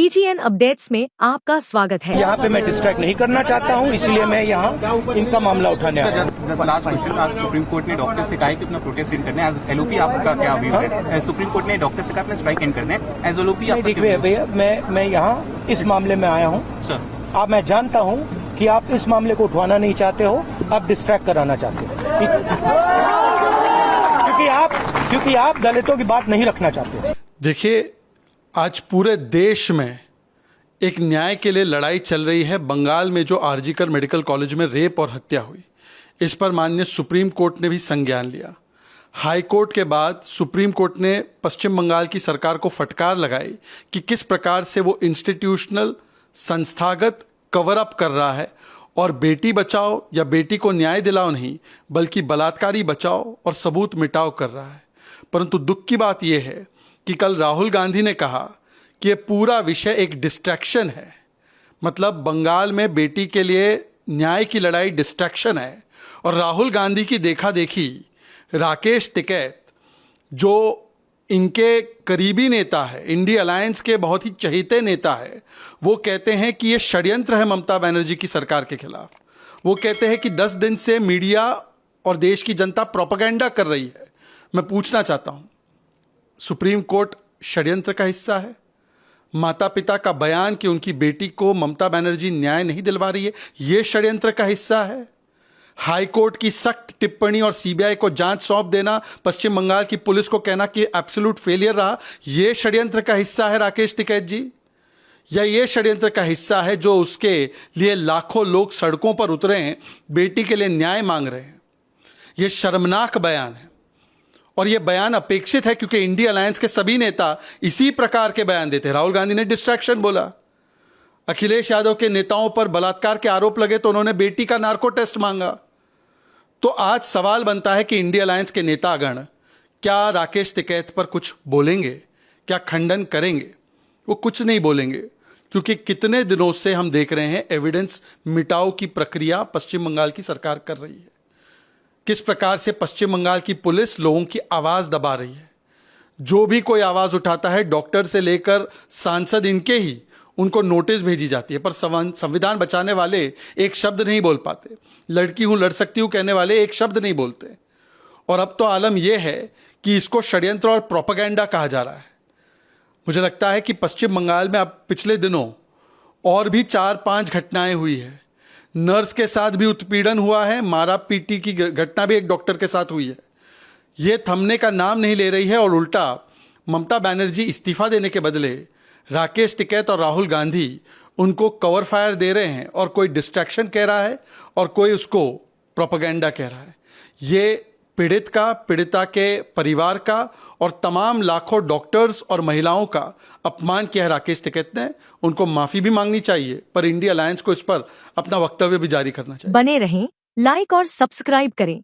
TGN updates में आपका स्वागत है। यहाँ पे मैं डिस्ट्रैक्ट नहीं करना चाहता हूँ, इसलिए मैं यहाँ इनका मामला उठाने आया हूँ। लास्ट क्वेश्चन, आज सुप्रीम कोर्ट ने डॉक्टर से कहा है कि अपना प्रोटेस्ट एंड करना है। एज एलओपी आपका क्या व्यू है? सुप्रीम कोर्ट ने डॉक्टर से कहा अपना स्ट्राइक एंड करना है। एज एलओपी आप देखिए भैया, मैं यहाँ इस मामले में आया हूँ सर। अब मैं जानता हूँ कि आप इस मामले को उठवाना नहीं चाहते हो, आप डिस्ट्रैक्ट कराना चाहते हो, क्योंकि आप दलितों की बात नहीं रखना चाहते। देखिए, आज पूरे देश में एक न्याय के लिए लड़ाई चल रही है। बंगाल में जो आरजीकर मेडिकल कॉलेज में रेप और हत्या हुई, इस पर माननीय सुप्रीम कोर्ट ने भी संज्ञान लिया। हाई कोर्ट के बाद सुप्रीम कोर्ट ने पश्चिम बंगाल की सरकार को फटकार लगाई कि किस प्रकार से वो इंस्टीट्यूशनल संस्थागत कवर अप कर रहा है और बेटी बचाओ या बेटी को न्याय दिलाओ नहीं, बल्कि बलात्कारी बचाओ और सबूत मिटाओ कर रहा है। परंतु दुख की बात यह है कि कल राहुल गांधी ने कहा कि ये पूरा विषय एक डिस्ट्रैक्शन है। मतलब बंगाल में बेटी के लिए न्याय की लड़ाई डिस्ट्रैक्शन है। और राहुल गांधी की देखा देखी राकेश टिकैत, जो इनके करीबी नेता है, इंडिया अलायंस के बहुत ही चहेते नेता है, वो कहते हैं कि ये षड्यंत्र है ममता बनर्जी की सरकार के खिलाफ। वो कहते हैं कि 10 दिन से मीडिया और देश की जनता प्रोपेगेंडा कर रही है। मैं पूछना चाहता हूँ, सुप्रीम कोर्ट षड्यंत्र का हिस्सा है? माता पिता का बयान कि उनकी बेटी को ममता बनर्जी न्याय नहीं दिलवा रही है, यह षड्यंत्र का हिस्सा है? हाई कोर्ट की सख्त टिप्पणी और सीबीआई को जांच सौंप देना, पश्चिम बंगाल की पुलिस को कहना कि एब्सोल्यूट फेलियर रहा, यह षड्यंत्र का हिस्सा है राकेश टिकैत जी? या ये षड्यंत्र का हिस्सा है जो उसके लिए लाखों लोग सड़कों पर उतरे हैं, बेटी के लिए न्याय मांग रहे हैं? यह शर्मनाक बयान है और यह बयान अपेक्षित है, क्योंकि इंडिया अलायंस के सभी नेता इसी प्रकार के बयान देते हैं। राहुल गांधी ने डिस्ट्रैक्शन बोला, अखिलेश यादव के नेताओं पर बलात्कार के आरोप लगे तो उन्होंने बेटी का नार्को टेस्ट मांगा। तो आज सवाल बनता है कि इंडिया अलायंस के नेतागण क्या राकेश टिकैत पर कुछ बोलेंगे, क्या खंडन करेंगे? वो कुछ नहीं बोलेंगे, क्योंकि कितने दिनों से हम देख रहे हैं एविडेंस मिटाओ की प्रक्रिया पश्चिम बंगाल की सरकार कर रही है। किस प्रकार से पश्चिम बंगाल की पुलिस लोगों की आवाज दबा रही है। जो भी कोई आवाज उठाता है, डॉक्टर से लेकर सांसद इनके ही, उनको नोटिस भेजी जाती है, पर संविधान बचाने वाले एक शब्द नहीं बोल पाते। लड़की हूं, लड़ सकती हूं कहने वाले एक शब्द नहीं बोलते। और अब तो आलम यह है कि इसको षड्यंत्र और प्रोपेगेंडा कहा जा रहा है। मुझे लगता है कि पश्चिम बंगाल में अब पिछले दिनों और भी 4-5 घटनाएं हुई है। नर्स के साथ भी उत्पीड़न हुआ है, मारा पीटी की घटना भी एक डॉक्टर के साथ हुई है। ये थमने का नाम नहीं ले रही है और उल्टा ममता बनर्जी इस्तीफा देने के बदले राकेश टिकैत और राहुल गांधी उनको कवर फायर दे रहे हैं और कोई डिस्ट्रैक्शन कह रहा है और कोई उसको प्रोपेगेंडा कह रहा है। ये पीड़ित का, पीड़िता के परिवार का और तमाम लाखों डॉक्टर्स और महिलाओं का अपमान किया है राकेश टिकैत ने। उनको माफी भी मांगनी चाहिए, पर इंडिया अलायंस को इस पर अपना वक्तव्य भी जारी करना चाहिए। बने रहें, लाइक और सब्सक्राइब करें